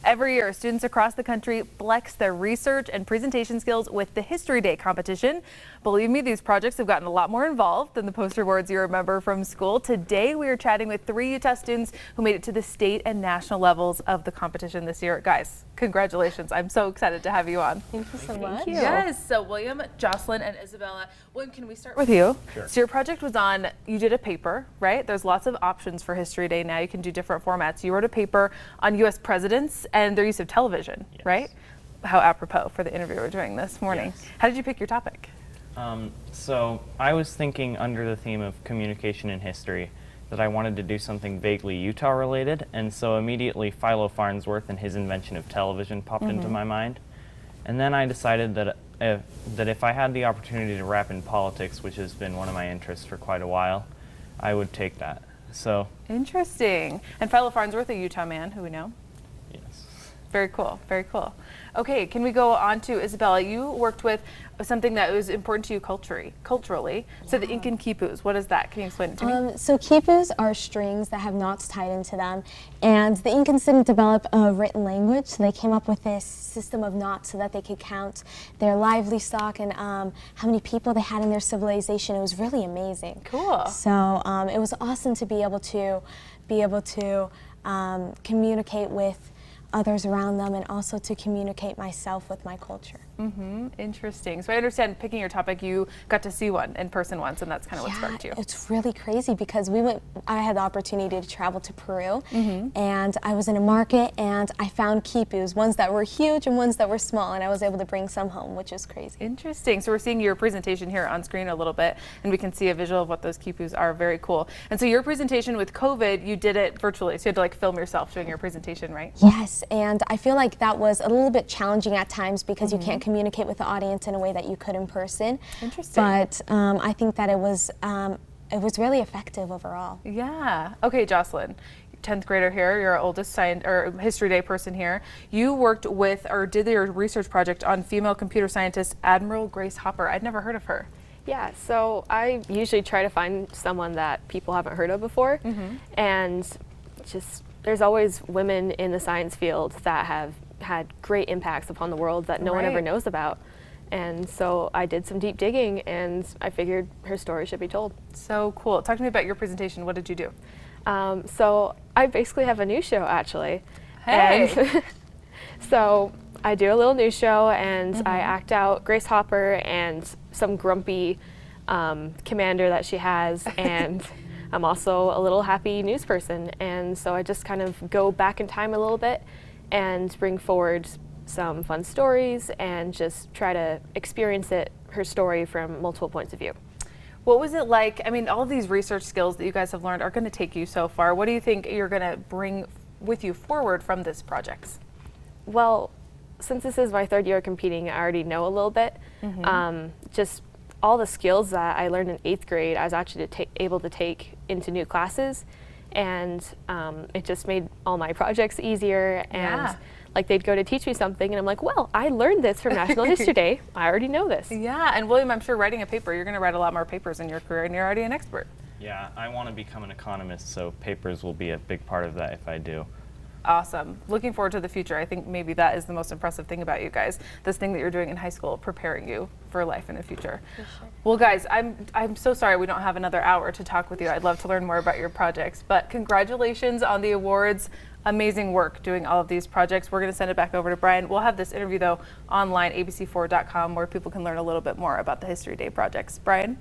Every year, students across the country flex their research and presentation skills with the History Day competition. Believe me, these projects have gotten a lot more involved than the poster boards you remember from school. Today, we are chatting with 3 Utah students who made it to the state and national levels of the competition this year. Guys, congratulations. I'm so excited to have you on. Thank you so much. Yes, so William, Jocelyn, and Isabella. William, can we start with you? Sure. So your project was on, you did a paper, right? There's lots of options for History Day now. You can do different formats. You wrote a paper on U.S. presidents and their use of television, Yes. right? How apropos for the interview we're doing this morning. Yes. How did you pick your topic? So I was thinking under the theme of communication in history that I wanted to do something vaguely Utah related, and so immediately Philo Farnsworth and his invention of television popped into my mind. And then I decided that if I had the opportunity to wrap in politics, which has been one of my interests for quite a while, I would take that. So Interesting. And Philo Farnsworth, a Utah man who we know. yes. Very cool, very cool. Okay, can we go on to Isabella? You worked with something that was important to you culturally. So the Incan quipus, what is that? Can you explain it to me? So quipus are strings that have knots tied into them, and the Incans didn't develop a written language, so they came up with this system of knots so that they could count their livestock and how many people they had in their civilization. It was really amazing. Cool. So it was awesome to be able to communicate with others around them, and also to communicate myself with my culture. Interesting. So I understand picking your topic, you got to see one in person once, and that's kind of what sparked you. It's really crazy because I had the opportunity to travel to Peru, and I was in a market and I found quipus, ones that were huge and ones that were small, and I was able to bring some home, which is crazy. Interesting. So we're seeing your presentation here on screen a little bit, and we can see a visual of what those quipus are. Very cool. And so your presentation with COVID, you did it virtually, so you had to like film yourself doing your presentation, right? Yes, and I feel like that was a little bit challenging at times because you can't communicate with the audience in a way that you could in person. Interesting. But I think that it was really effective overall. Yeah. Okay, Jocelyn, 10th grader here, you're our oldest History Day person here. You worked with, or did your research project on female computer scientist Admiral Grace Hopper. I'd never heard of her. Yeah, so I usually try to find someone that people haven't heard of before, and just there's always women in the science field that have had great impacts upon the world that no one ever knows about. And so I did some deep digging, and I figured her story should be told. So cool. Talk to me about your presentation. What did you do? So I basically have a news show, actually. Hey. And so I do a little news show, and I act out Grace Hopper and some grumpy commander that she has, and I'm also a little happy news person. And so I just kind of go back in time a little bit and bring forward some fun stories and just try to experience her story from multiple points of view. What was it like? I mean, all of these research skills that you guys have learned are going to take you so far. What do you think you're going to bring with you forward from this project? Well, since this is my 3rd year competing, I already know a little bit. Just all the skills that I learned in 8th grade, I was actually able to take into new classes, and it just made all my projects easier. And like they'd go to teach me something, and I'm like, well, I learned this from National History Day. I already know this. Yeah, and William, I'm sure writing a paper, you're going to write a lot more papers in your career, and you're already an expert. Yeah, I want to become an economist, so papers will be a big part of that if I do. Awesome. Looking forward to the future. I think maybe that is the most impressive thing about you guys. This thing that you're doing in high school, preparing you for life in the future. Sure. Well, guys, I'm so sorry we don't have another hour to talk with you. I'd love to learn more about your projects, but congratulations on the awards. Amazing work doing all of these projects. We're going to send it back over to Brian. We'll have this interview though online, abc4.com, where people can learn a little bit more about the History Day projects. Brian?